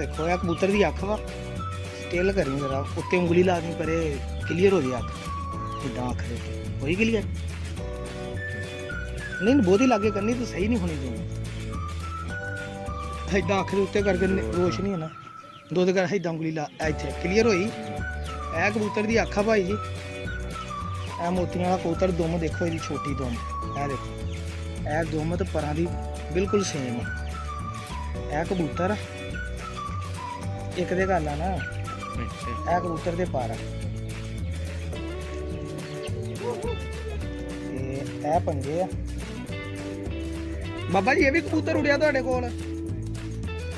देखो यार कबूतर की अख वा स्टिल करी जरा उत्ते उंगली ला दी पर क्लीयर हो जाए अख इदा अख दे होई क्लीयर नहीं बहुत ही लागे करनी तो सही नहीं होनी तू इदा अख के उत्ते करके रोशनी है ना दो कर इदा उंगली ला इतने क्लीयर होई ए कबूतर की अख भाई जी ए मोतियां वाला कबूतर दुम देखो जी छोटी दुम ए देखो ए दुम तो परां दी बिल्कुल सेम ए कबूतर एक दे गल आ ना ए कबूतर दे पर ए पंजे आ बाबा जी ये भी कबूतर उड़िया तुहाडे कोल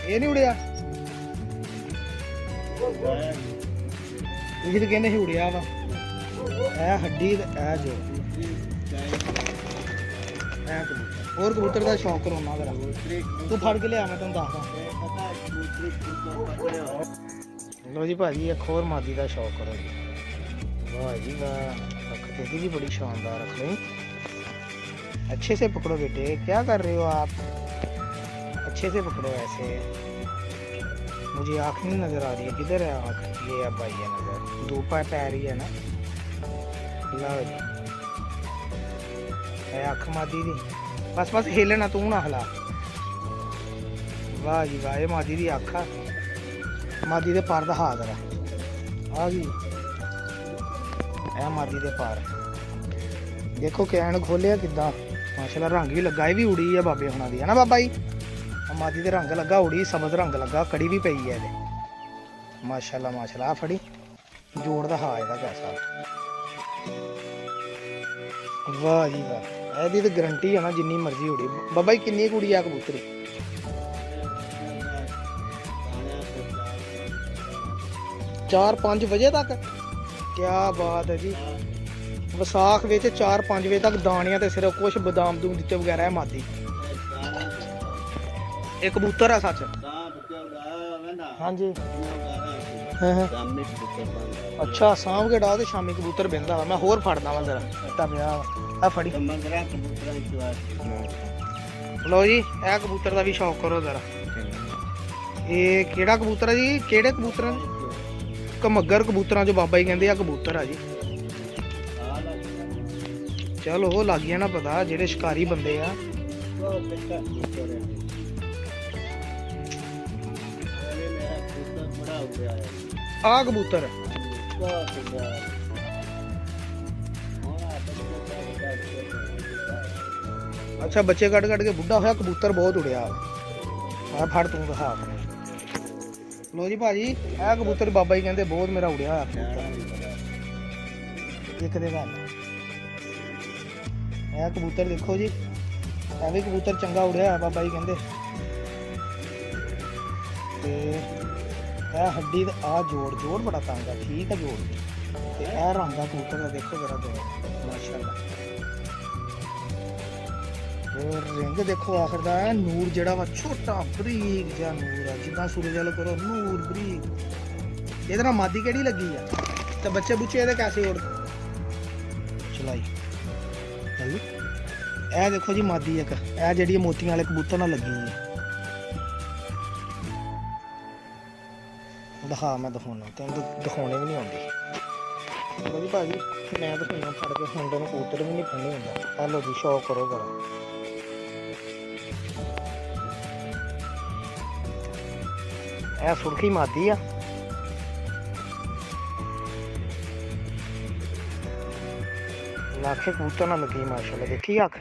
ये नहीं उड़िया ये तो कहने ही उड़िया वा ए हड्डी ए जो और कबूतर का शौक करोना जरा तू फड़ के लिया मैं तुम दसदा लो जी भाजी एक होर मादी का शौक करो जी वाह जी वाह अख तेरी भी बड़ी शानदार रख ली अच्छे से पकड़ो बेटे क्या कर रहे हो आप अच्छे से पकड़ो ऐसे मुझे आँख नहीं नजर आ रही है किधर है आँख ये अब आई है नजर दो पैर ही है ना लो जी अख मादी दी बस बस हिलना तू ना हिला वाह जी वाह ये मादी दी अख आ मादी दे पर दिखा जरा आ गई ए मादी दे पर देखो कैन खोलिया किदा माशाल्लाह रंग भी लगा भी उड़ी है बाबे हुणा दी है ना बाबा जी मादी दे रंग लगा उड़ी सबज रंग लगा कड़ी भी पई है माशाल्लाह माशाल्लाह फड़ी जोड़ दिखा ਇਹਦਾ कैसा वाह जी वाह ਇਹਦੀ तो गारंटी है ना जिन्नी मर्जी उड़ी बाबा जी किन्नी कुड़ी आ कबूतरी 4-5 बजे तक क्या बात है जी विसाख में 4-5 बजे तक दानिया तो सिर्फ कुछ बदाम दूम दिते वगैरह है मादी एक कबूतर है सच हाँ जी अच्छा सांभ के डाल शामी कबूतर बहता वा मैं होर फड़दा वा जरा टपया आ फड़ी लो जी ए कबूतर का भी शौक करो जरा ये केड़ा कबूतर है जी केड़े कबूतर कमगर कबूतर जो बाबा जी कहते कबूतर है जी चलो वो लग गया ना पता जेडे शिकारी बंदे आ कबूतर अच्छा बच्चे कट कट के बुढ़ा होया कबूतर बहुत उड़िया मैं फड़ तू दिखा लो जी भाजी ए कबूतर बाबा जी कहते बहुत मेरा उड़िया होया एक दे गल ए कबूतर देखो जी ए भी कबूतर चंगा उड़िया है बाबा जी कहते हड्डी आ जोड़ जोड़ बड़ा तंग है ठीक है जोड़ ए रंग कबूतर का देखो जरा दो माशाल्लाह और रिंग देखो आखिर दा नूर जड़ा वा छोटा बरीक जिहा नूर है जिदा सूरज वाले करो नूर बरीक इहदे नाल मादी केड़ी लगी है ते बच्चे बुच्चे इहदे कैसे उड़ चलाई ए देखो जी मादी एक ए जेड़ी मोतियां वाले कबूतर नाल लगी है दिखा मैं दिखाना तेन तो दिखाने भी नहीं आती जी भाजी मैं दिखाना फड़ के मुंडे में कबूतर भी नहीं फड़ने होंगे हेलो जी शौक करो जरा ए सुर्खी मादी आ लाखे कबूतर ना लगी माशाल्लाह देखी अख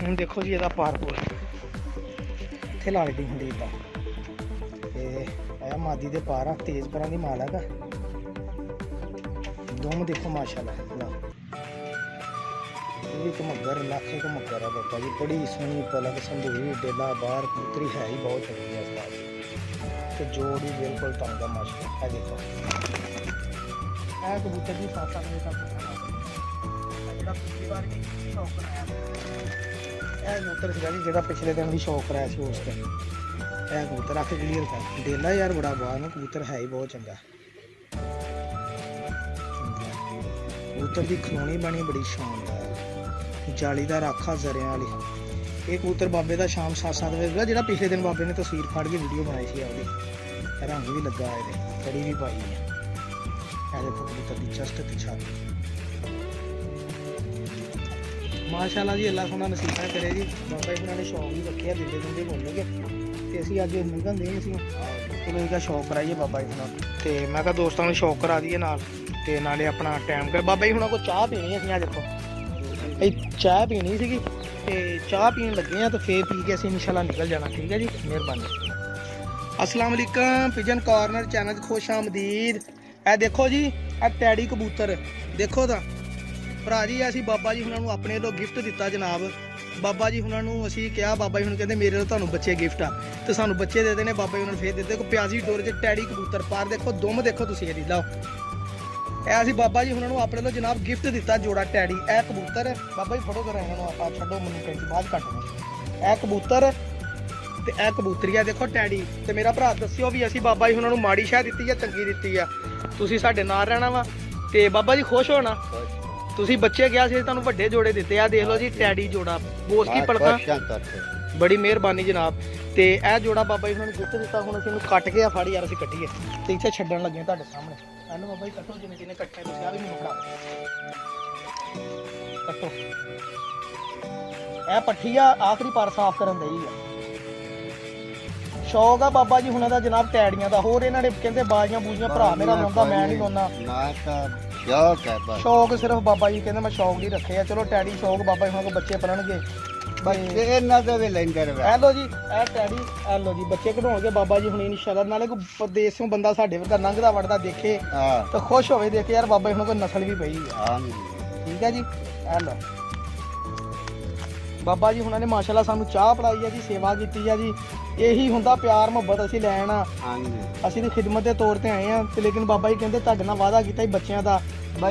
हूँ देखो जी ਇਹਦਾ ਪਾਰਪੁਰ ਇੱਥੇ ਲੱਗਦੀ ਹੁੰਦੀ ਇਦਾਂ ਇਹ ਮਾਦੀ ਦੇ ਪਾਰ ਆ ਤੇਜ਼ ਪਰਾਂ ਦੀ ਮਾਲ ਹੈਗਾ दोम देखो माशाल्लाह ये भी कमगर लाखे कमगर है बाबा जी बड़ी सोहनी पलक संदूरी डेला बाहर कबूतरी है ही बहुत अच्छी है उस्ताद तो जोड़ भी बिल्कुल तंग है माशाल्लाह है देखो ए कबूतर भी 7-8 बजे तक जेड़ा पिछली बार भी शौक कराया ए कबूतर सीगा जी जेड़ा पिछले दिन भी शौक कराया सी उस दिन ए कबूतर आके क्लीयर कर डेला यार बड़ा बाहर में कबूतर है ही बहुत चंगा कबूतर की खलोनी बनी बड़ी शानदार जालीदार आखा जरिया वाली ਇਹ ਕਬੂਤਰ ਬਾਬੇ ਦਾ ਸ਼ਾਮ 7-7 ਵਜੇ ਦਾ, ਜਿਹੜਾ ਪਿਛਲੇ ਦਿਨ ਬਾਬੇ ਨੇ ਤਸਵੀਰ ਫੜ ਕੇ ਵੀਡੀਓ ਬਣਾਈ ਸੀ ਉਹਦੀ। ਰੰਗ ਵੀ ਲੱਗਾ ਇਹਦੇ, ਕੜੀ ਵੀ ਪਾਈ ਹੈ। ਇਹ ਦੇਖੋ ਕਬੂਤਰ ਦੀ ਚਸਟ ਤੇ ਛਾਤੀ। ਮਾਸ਼ਾਅੱਲਾ ਜੀ, ਅੱਲਾ ਸੋਹਣਾ ਨਸੀਬਾਂ ਕਰੇ ਜੀ। ਬਾਬਾ ਜੀ ਉਹਨਾਂ ਨੇ ਸ਼ੌਕ ਵੀ ਰੱਖਿਆ, ਦਿੰਦੇ ਘੁੰਮਣਗੇ ਤੇ ਅਸੀਂ ਅੱਜ ਨਿਕਲ ਦੇ ਅਸੀਂ ਚਲੋ ਇਹਦਾ ਸ਼ੌਕ ਕਰਾਈਏ ਬਾਬਾ ਜੀ ਨਾਲ। ਤੇ ਮੈਂ ਕਿਹਾ ਦੋਸਤਾਂ ਨੂੰ ਸ਼ੌਕ ਕਰਾ ਦਈਏ ਨਾਲ, ਤੇ ਨਾਲੇ ਆਪਣਾ ਟਾਈਮ ਕਰ। ਬਾਬਾ ਜੀ ਹੁਣਾਂ ਕੋਲ ਚਾਹ ਪੀਣੀ ਅਸੀਂ, ਆ ਦੇਖੋ ਇਹ ਚਾਹ ਪੀਣੀ ਸੀਗੀ ਤੇ ਚਾਹ ਪੀਣ ਲੱਗੇ ਆ, ਤੇ ਫੇਰ ਪੀ ਕੇ ਅਸੀਂ ਇਨਸ਼ਾਅੱਲਾ ਨਿਕਲ ਜਾਣਾ। ਠੀਕ ਹੈ ਜੀ, ਮਿਹਰਬਾਨੀ। अस्सलाम वालेकुम, पिजन कॉर्नर चैनल खुश आमदीद। ਇਹ ਦੇਖੋ ਜੀ, ਇਹ ਟੈਡੀ ਕਬੂਤਰ ਦੇਖੋ ਤਾਂ ਭਰਾ ਜੀ, ਅਸੀਂ ਬਾਬਾ ਜੀ ਹੁਣਾਂ ਨੂੰ ਆਪਣੇ ਵੱਲੋਂ ਗਿਫਟ ਦਿੱਤਾ ਜਨਾਬ। ਬਾਬਾ ਜੀ ਹੁਣਾਂ ਨੂੰ ਅਸੀਂ ਕਿਹਾ, ਬਾਬਾ ਜੀ ਹੁਣ ਕਹਿੰਦੇ ਮੇਰੇ ਵੱਲੋਂ ਤੁਹਾਨੂੰ ਬੱਚੇ ਗਿਫਟ ਆ, ਤੇ ਸਾਨੂੰ ਬੱਚੇ ਦੇ ਦੇਣੇ। ਬਾਬਾ ਜੀ ਉਹਨਾਂ ਨੂੰ ਫੇਰ ਦਿੱਤੇ। ਕੋਈ ਪਿਆਜ਼ੀ ਡੋਰ 'ਚ ਟੈਡੀ ਕਬੂਤਰ ਪਾਰ ਦੇਖੋ, ਦੁਮ ਦੇਖੋ ਤੁਸੀਂ ਇਹਦੀ, ਲਓ ਇਹ ਅਸੀਂ ਬਾਬਾ ਜੀ ਹੁਣਾਂ ਨੂੰ ਆਪਣੇ ਵੱਲੋਂ ਜਨਾਬ ਗਿਫਟ ਦਿੱਤਾ ਜੋੜਾ ਟੈਡੀ। ਇਹ ਕਬੂਤਰ ਬਾਬਾ ਜੀ ਫੜੋ ਕਰਾਂ ਇਹਨਾਂ ਨੂੰ, ਆਪਾਂ ਛੱਡੋ ਮੈਨੂੰ ਕੈਂਚੀ ਬਾਅਦ ਕੱਟ ਲਓ। ਇਹ ਕਬੂਤਰ ਤੇ ਇਹ ਕਬੂਤਰੀਆ ਦੇਖੋ ਟੈਡੀ। ਤੇ ਮੇਰਾ ਭਰਾ ਦੱਸਿਓ ਵੀ ਅਸੀਂ ਬਾਬਾ ਜੀ ਉਹਨਾਂ ਨੂੰ ਮਾੜੀ ਸ਼ਾਹ ਦਿੱਤੀ ਜਾਂ ਚੰਗੀ ਦਿੱਤੀ ਆ। ਤੁਸੀਂ ਸਾਡੇ ਨਾਲ ਰਹਿਣਾ ਵਾ ਤੇ ਬਾਬਾ ਜੀ ਖੁਸ਼ ਹੋਣਾ। ਤੁਸੀਂ ਬੱਚੇ ਗਿਆ ਸੀ, ਤੁਹਾਨੂੰ ਵੱਡੇ ਜੋੜੇ ਦਿੱਤੇ ਆ। ਦੇਖ ਲਓ ਜੀ ਟੈਡੀ ਜੋੜਾ, ਬੋਸ ਕੀ ਪਲਕਾਂ, ਬੜੀ ਮਿਹਰਬਾਨੀ ਜਨਾਬ। ਤੇ ਇਹ ਜੋੜਾ ਬਾਬਾ ਜੀ ਉਹਨਾਂ ਨੂੰ ਗਿਫਟ ਦਿੱਤਾ। ਹੁਣ ਅਸੀਂ ਇਹਨੂੰ ਕੱਟ ਕੇ ਆ, ਫੜ ਯਾਰ ਅਸੀਂ ਕੱਢੀਏ ਤੇ ਇੱਥੇ ਛੱਡਣ ਲੱਗੇ ਤੁਹਾਡੇ ਸਾਹਮਣੇ। ਇਹਨੂੰ ਬਾਬਾ ਜੀ ਕੱਟੋ, ਜਿੰਨੇ ਜਿੰਨੇ ਕੱਟੇ ਤੁਸੀਂ ਆ ਵੀ ਮੈਨੂੰ ਫੜਾ ਕੱਟੋ। ਇਹ ਪੱਠੀ ਆ, ਆਖਰੀ ਪਰ ਸਾਫ਼ ਕਰਨ ਦਈ ਆ। ਸ਼ੌਕ ਆ ਬਾਬਾ ਜੀ ਹੁਣਾਂ ਦਾ ਜਨਾਬ ਟੈਡੀਆਂ ਦਾ। ਹੋਰ ਇਹਨਾਂ ਨੇ ਕਹਿੰਦੇ ਬਾਜ਼ੀਆਂ ਬੂਜੀਆਂ ਭਰਾ ਮੇਰਾ ਲਾਉਂਦਾ, ਮੈਂ ਨਹੀਂ ਲਾਉਂਦਾ। ਸ਼ੌਕ ਹੈ ਬਸ, ਸ਼ੌਕ ਸਿਰਫ ਬਾਬਾ ਜੀ ਕਹਿੰਦੇ ਮੈਂ ਸ਼ੌਕ ਨਹੀਂ ਰੱਖੇ ਆ। ਚਲੋ ਟੈਡੀ ਸ਼ੌਕ, ਬਾਬਾ ਜੀ ਹੁਣਾਂ ਕੋਲ ਬੱਚੇ ਪਲਣਗੇ। ਬੱਚੇ ਇਹਨਾਂ ਦੇ ਵੀ ਲੈਂਦੇ ਰਹੇ। ਇਹ ਲੋ ਜੀ, ਇਹ ਟੈਡੀ, ਇਹ ਲੋ ਜੀ ਬੱਚੇ ਕਢਾਉਣਗੇ ਬਾਬਾ ਜੀ ਹੁਣ ਇਨਸ਼ਾਅੱਲਾ। ਨਾਲੇ ਕੋਈ ਪਰਦੇਸੋਂ ਬੰਦਾ ਸਾਡੇ ਵਰਗਾ ਲੰਘਦਾ ਵੜਦਾ ਦੇਖੇ ਤਾਂ ਖੁਸ਼ ਹੋਵੇ, ਦੇਖ ਕੇ ਯਾਰ ਬਾਬਾ ਜੀ ਹੁਣਾਂ ਕੋਲ ਨਸਲ ਵੀ ਪਈ ਆ। ਠੀਕ ਹੈ ਜੀ, ਇਹ ਲੋ ਬਾਬਾ ਜੀ ਹੁਣਾਂ ਨੇ ਮਾਸ਼ਾਅੱਲਾ ਸਾਨੂੰ ਚਾਹ ਪਿਲਾਈ ਆ ਜੀ, ਸੇਵਾ ਕੀਤੀ ਆ ਜੀ। ਇਹੀ ਹੁੰਦਾ ਪਿਆਰ ਮੁਹੱਬਤ ਅਸੀਂ ਲੈਣ ਆ। ਅਸੀਂ ਦੀ ਖਿਦਮਤ ਦੇ ਤੌਰ ਤੇ ਆਏ ਆ। ਤੇ ਲੇਕਿਨ ਬਾਬਾ ਜੀ ਕਹਿੰਦੇ ਤੁਹਾਡੇ ਨਾਲ ਵਾਅਦਾ ਕੀਤਾ ਸੀ ਬੱਚਿਆਂ ਦਾ,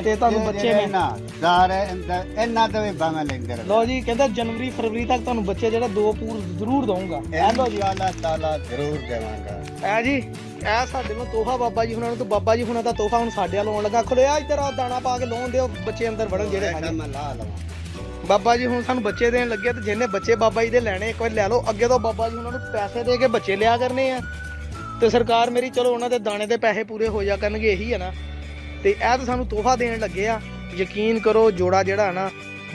ਤੇ ਤੁਹਾਨੂੰ ਬੱਚੇ ਨੇ ਇਹਨਾਂ ਤੋਂ ਵੀ ਬਾਹਾਂ ਲੈਂਦੇ ਰਹੇ। ਲੋ ਜੀ ਕਹਿੰਦਾ ਜਨਵਰੀ ਫਰਵਰੀ ਤੱਕ ਤੁਹਾਨੂੰ ਬੱਚੇ ਜਿਹੜਾ 2 ਪੂਰ ਜ਼ਰੂਰ ਦਊਂਗਾ। ਇਹ ਲੋ ਜੀ, ਅੱਲਾਹ ਤਾਲਾ ਜ਼ਰੂਰ ਦੇਵਾਂਗਾ। ਇਹ ਜੀ, ਇਹ ਸਾਡੇ ਨੂੰ ਤੋਹਫਾ ਬਾਬਾ ਜੀ ਹੁਣਾਂ ਨੂੰ। ਤੇ ਬਾਬਾ ਜੀ ਹੁਣਾਂ ਦਾ ਤੋਹਫਾ ਹੁਣ ਸਾਡੇ ਵੱਲ ਆਉਣ ਲੱਗਾ। ਖੁੱਲਿਆ ਇੱਧਰ ਆ, ਦਾਣਾ ਪਾ ਕੇ ਲਾਉਣ ਦਿਓ, ਬੱਚੇ ਅੰਦਰ ਵੜਨ ਜਿਹੜੇ ਹੈਗੇ। ਮੈਂ ਲਾ ਲਵਾਂ। ਬਾਬਾ ਜੀ ਹੁਣ ਸਾਨੂੰ ਬੱਚੇ ਦੇਣ ਲੱਗੇ, ਤੇ ਜਿਹਨੇ ਬੱਚੇ ਬਾਬਾ ਜੀ ਦੇ ਲੈਣੇ ਇੱਕ ਵਾਰ ਲੈ ਲਓ। ਅੱਗੇ ਤੋਂ ਬਾਬਾ ਜੀ ਉਹਨਾਂ ਨੂੰ ਪੈਸੇ ਦੇ ਕੇ ਬੱਚੇ ਲਿਆ ਕਰਨੇ ਆ। ਤੇ ਸਰਕਾਰ ਮੇਰੀ ਚਲੋ ਉਹਨਾਂ ਦੇ ਦਾਣੇ ਦੇ ਪੈਸੇ ਪੂਰੇ ਹੋ ਜਾ ਕਰਨਗੇ, ਇਹੀ ਹੈ ਨਾ। ਤੇ ਇਹ ਤਾਂ ਸਾਨੂੰ ਤੋਹਫਾ ਦੇਣ ਲੱਗੇ ਆ। ਯਕੀਨ ਕਰੋ, ਜੋੜਾ ਜਿਹੜਾ ਨਾ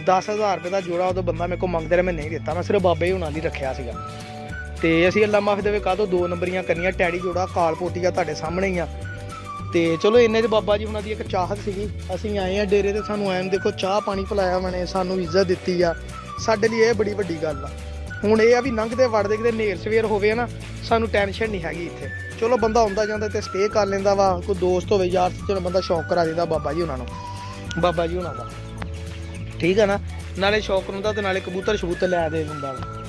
10,000 ਰੁਪਏ ਦਾ ਜੋੜਾ ਉਦੋਂ ਬੰਦਾ ਮੇਰੇ ਕੋਲ ਮੰਗਦੇ ਰਹੇ, ਮੈਂ ਨਹੀਂ ਦਿੱਤਾ। ਮੈਂ ਸਿਰਫ ਬਾਬਾ ਜੀ ਹੁਣਾਂ ਲਈ ਰੱਖਿਆ ਸੀਗਾ। ਤੇ ਅਸੀਂ ਅੱਲਾ ਮਾਫ ਦੇਵੇ ਕਾਹਤੋਂ 2 ਨੰਬਰੀਆਂ ਕਰਨੀਆਂ। ਟੈਡੀ ਜੋੜਾ ਕਾਲ ਪੋਟੀਆ ਤੁਹਾਡੇ ਸਾਹਮਣੇ ਹੀ ਆ। ਤੇ ਚਲੋ ਇੰਨੇ ਚ ਬਾਬਾ ਜੀ ਹੁਣਾਂ ਦੀ ਇੱਕ ਚਾਹਤ ਸੀਗੀ। ਅਸੀਂ ਆਏ ਆ ਡੇਰੇ ਤੇ, ਸਾਨੂੰ ਐਨ ਦੇਖੋ ਚਾਹ ਪਾਣੀ ਪਿਲਾਇਆ ਮੈਨੇ, ਸਾਨੂੰ ਇੱਜ਼ਤ ਦਿੱਤੀ ਆ। ਸਾਡੇ ਲਈ ਇਹ ਬੜੀ ਵੱਡੀ ਗੱਲ ਆ। ਹੁਣ ਇਹ ਆ ਵੀ ਲੰਘਦੇ ਵੜਦੇ ਕਿਤੇ ਨੇਰ ਸਵੇਰ ਹੋਵੇ ਨਾ, ਸਾਨੂੰ ਟੈਨਸ਼ਨ ਨਹੀਂ ਹੈਗੀ ਇੱਥੇ। ਚਲੋ ਬੰਦਾ ਆਉਂਦਾ ਜਾਂਦਾ ਤੇ ਸਟੇ ਕਰ ਲੈਂਦਾ ਵਾ, ਕੋਈ ਦੋਸਤ ਹੋਵੇ ਯਾਰ, ਚਲੋ ਬੰਦਾ ਸ਼ੌਕ ਕਰਾ ਦਿੰਦਾ ਬਾਬਾ ਜੀ ਹੁਣਾਂ ਨੂੰ, ਬਾਬਾ ਜੀ ਹੁਣਾਂ ਦਾ। ਠੀਕ ਆ ਨਾ, ਨਾਲੇ ਸ਼ੌਕ ਹੁੰਦਾ ਤੇ ਨਾਲੇ ਕਬੂਤਰ ਸ਼ਬੂਤਰ ਲੈ ਦੇ ਦਿੰਦਾ ਵਾ।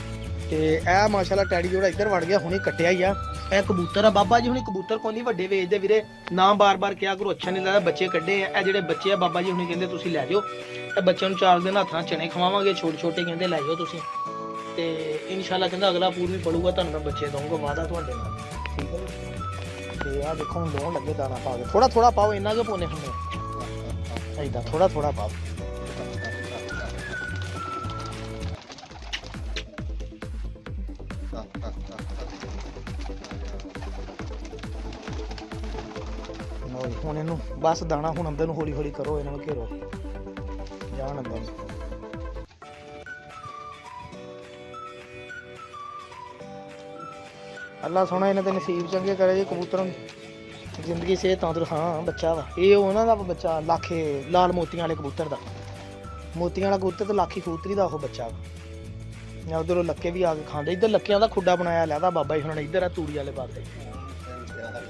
ਤੇ ਇਹ ਮਾਸ਼ਾਅੱਲਾ ਟੈਡੀ ਜੋੜਾ ਇੱਧਰ ਵੜ ਗਿਆ, ਹੁਣੇ ਕੱਟਿਆ ਹੀ ਆ। ਇਹ ਕਬੂਤਰ ਆ ਬਾਬਾ ਜੀ ਹੁਣੀ, ਕਬੂਤਰ ਕੋਈ ਨਹੀਂ ਵੱਡੇ ਵੇਚਦੇ ਵੀਰੇ, ਨਾ ਬਾਰ-ਬਾਰ ਕਿਹਾ ਕਰੋ, ਅੱਛਾ ਨਹੀਂ ਲੱਗਦਾ। ਬੱਚੇ ਕੱਢੇ ਆ, ਇਹ ਜਿਹੜੇ ਬੱਚੇ ਆ ਬਾਬਾ ਜੀ ਹੁਣੀ ਕਹਿੰਦੇ ਤੁਸੀਂ ਲੈ ਜਾਓ। ਇਹ ਬੱਚਿਆਂ ਨੂੰ 4 ਦਿਨ ਹੱਥ ਨਾਲ ਚਣੇ ਖਵਾਵਾਂਗੇ, ਛੋਟੇ ਕਹਿੰਦੇ ਲੈ ਜਾਓ ਤੁਸੀਂ। ਤੇ ਇਨਸ਼ਾਅੱਲਾ ਕਹਿੰਦਾ ਅਗਲਾ ਪੂਰ ਵੀ ਪੜੂਗਾ, ਤੁਹਾਨੂੰ ਮੈਂ ਬੱਚੇ ਦਊਂਗਾ, ਵਾਅਦਾ ਤੁਹਾਡੇ ਨਾਲ। ਠੀਕ ਹੈ। ਤੇ ਆਹ ਦੇਖੋ ਹੁਣ ਲਾਉਣ ਲੱਗੇ ਦਾਣਾ ਪਾ ਕੇ, ਥੋੜਾ ਥੋੜਾ ਪਾਓ, ਇੰਨਾ ਕਿਉਂ ਪਾਉਂਦੇ ਹੁੰਦੇ ਏਦਾਂ, ਥੋੜਾ ਥੋੜਾ ਪਾਓ। ਹੁਣ ਇਹਨੂੰ ਬਸ ਦਾਣਾ ਹੁਣ ਅੰਦਰ ਨੂੰ ਹੌਲੀ ਹੌਲੀ ਕਰੋ, ਇਹਨਾਂ ਨੂੰ ਘੇਰੋ, ਜਾਣ ਅੰਦਰ। ਅੱਲਾ ਸੋਹਣਾ ਇਹਨਾਂ ਦੇ ਨਸੀਬ ਚੰਗੇ ਕਰੇ ਜੀ। ਕਬੂਤਰਾਂ ਜ਼ਿੰਦਗੀ ਸਿਹਤ ਤੰਦਰੁਸਤ। ਹਾਂ ਬੱਚਾ ਵਾ ਇਹ, ਉਹਨਾਂ ਦਾ ਬੱਚਾ ਲਾਖੇ ਲਾਲ ਮੋਤੀਆਂ ਵਾਲੇ ਕਬੂਤਰ ਦਾ, ਮੋਤੀਆਂ ਵਾਲਾ ਕਬੂਤਰ ਤੇ ਲਾਖੀ ਕਬੂਤਰੀ ਦਾ ਉਹ ਬੱਚਾ ਵਾ। ਉਧਰੋਂ ਲੱਕੇ ਵੀ ਆ ਕੇ ਖਾਂਦੇ। ਇੱਧਰ ਲੱਕਿਆਂ ਦਾ ਖੁੱਡਾ ਬਣਾਇਆ ਲੈਦਾ ਬਾਬਾ ਜੀ ਹੁਣਾਂ ਨੇ। ਇੱਧਰ ਆ ਤੂੜੀ ਵਾਲੇ ਪਾਸੇ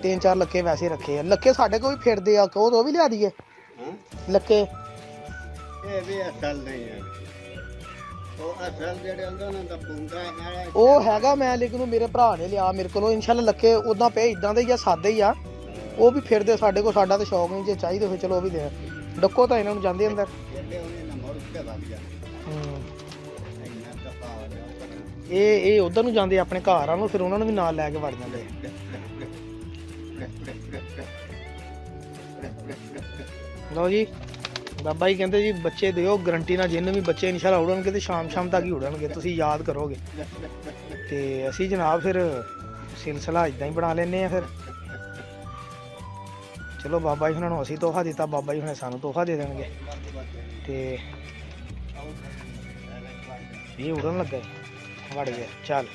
3-4 ਲੱਕੇ ਵੈਸੇ ਰੱਖੇ ਆ। ਲੱਕੇ ਸਾਡੇ ਕੋਲ ਵੀ ਫਿਰਦੇ ਆ, ਉਹ ਵੀ ਲਿਆ ਦਈਏ ਲੱਕੇ। ਇਹ ਵੀ ਅਸਲ ਨਹੀਂ ਹੈ, ਉਹ ਅਸਲ ਜਿਹੜੇ ਹੁੰਦੇ ਉਹਨਾਂ ਦਾ ਪੁੰਗਾ ਨਾਲ ਉਹ ਹੈਗਾ ਮੈਂ, ਲੇਕਿਨ ਉਹ ਮੇਰੇ ਭਰਾ ਨੇ ਲਿਆ ਮੇਰੇ ਕੋਲੋਂ। ਇਨਸ਼ਾਅੱਲਾ ਲੱਕੇ ਉਦਾਂ ਪਏ ਇਦਾਂ ਦੇ ਹੀ ਆ, ਸਾਦੇ ਹੀ ਆ। ਉਹ ਵੀ ਫਿਰਦੇ ਸਾਡੇ ਕੋਲ, ਸਾਡਾ ਤਾਂ ਸ਼ੌਕ ਨਹੀਂ, ਜੇ ਚਾਹੀਦੇ ਹੋਏ ਚਲੋ ਉਹ ਵੀ ਦੇ ਡੱਕੋ ਤਾਂ ਇਹਨਾਂ ਨੂੰ ਜਾਂਦੇ ਅੰਦਰ। ਇਹ ਉਧਰ ਨੂੰ ਜਾਂਦੇ ਆਪਣੇ ਘਰ ਆ ਨੂੰ, ਫਿਰ ਉਹਨਾਂ ਨੂੰ ਵੀ ਨਾਲ ਲੈ ਕੇ ਵੜ ਜਾਂਦੇ। ਲਓ ਜੀ ਬਾਬਾ ਜੀ ਕਹਿੰਦੇ ਜੀ ਬੱਚੇ ਦਿਓ ਗਰੰਟੀ ਨਾਲ, ਜਿੰਨੇ ਵੀ ਬੱਚੇ ਇਨਸ਼ਾਅੱਲਾ ਉੜਨਗੇ ਤੇ ਸ਼ਾਮ ਤੱਕ ਹੀ ਉੜਨਗੇ, ਤੁਸੀਂ ਯਾਦ ਕਰੋਗੇ। ਤੇ ਅਸੀਂ ਜਨਾਬ ਫਿਰ ਸਿਲਸਿਲਾ ਇਦਾਂ ਹੀ ਬਣਾ ਲੈਨੇ ਆ ਫਿਰ। ਚਲੋ ਬਾਬਾ ਜੀ ਹੁਣਾਂ ਨੂੰ ਅਸੀਂ ਤੋਹਫਾ ਦਿੱਤਾ, ਬਾਬਾ ਜੀ ਹੁਣੇ ਸਾਨੂੰ ਤੋਹਫਾ ਦੇ ਦੇਣਗੇ। ਤੇ ਇਹ ਉੜਨ ਲੱਗਾ, ਵੜ ਗਿਆ, ਚੱਲ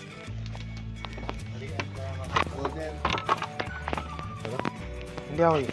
ਲਿਆਓ ਜੀ।